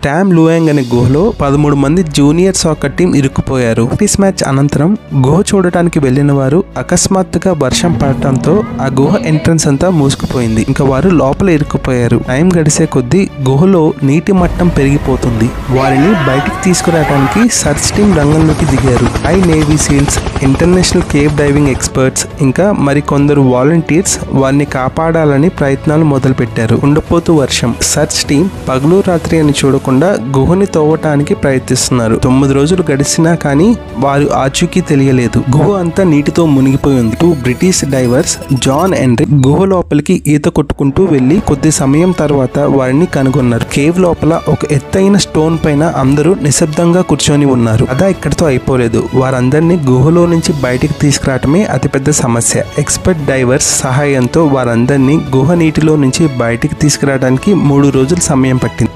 Tom లూయాంగ్ అనే గుహలో 13 మంది జూనియర్ సాకర్ టీం ఇరుక్కుపోయారు. ప్రాక్టీస్ మ్యాచ్ అనంతరం గుహ చూడటానికి వెళ్లిన వారు అకస్మాత్తుగా వర్షం పడటంతో ఆ గుహ ఎంట్రన్స్ అంతా మూసుకుపోయింది. ఇంకా వారు లోపల ఇరుక్కుపోయారు. టైం గడిసే కొద్దీ గుహలో నీటి మట్టం పెరిగిపోతుంది. వారిని బయటికి తీసుకురావడానికి సర్చ్ టీం రంగంలోకి దిగారు. High navy seals, international cave diving experts ఇంకా మరికొందరు వాలంటీర్స్ వారిని కాపాడాలని ప్రయత్నాలు మొదలుపెట్టారు. ఉండపోతూ వర్షం. సర్చ్ టీం పగలు రాత్రి అని చూడకుండా గుహని తవ్వటానికి ప్రయత్నిస్తున్నారు. 9 రోజులు గడిచినా కానీ వారు ఆచూకీ తెలియలేదు. గుహ అంతా నీటితో మునిగిపోయింది. 2 బ్రిటిష్ డైవర్స్ జాన్ అండ్ రిక్ గుహ లోపలికి ఈత కొట్టుకుంటూ వెళ్లి కొద్ది సమయం తర్వాత వారిని కనుగొన్నారు. కేవ్ లోపల ఒక ఎత్తైన స్టోన్ పైన అందరూ నిశ్శబ్దంగా కూర్చొని ఉన్నారు. అదా ఇక్కడితో అయిపోలేదు. వారందరినీ గుహలో నుంచి బయటికి తీసుకురావటమే అతిపెద్ద సమస్య. ఎక్స్పర్ట్ డైవర్స్ సహాయంతో వారందరినీ గుహ నీటిలో నుంచి బయటికి తీసుకురావడానికి 3 రోజులు సమయం పట్టింది.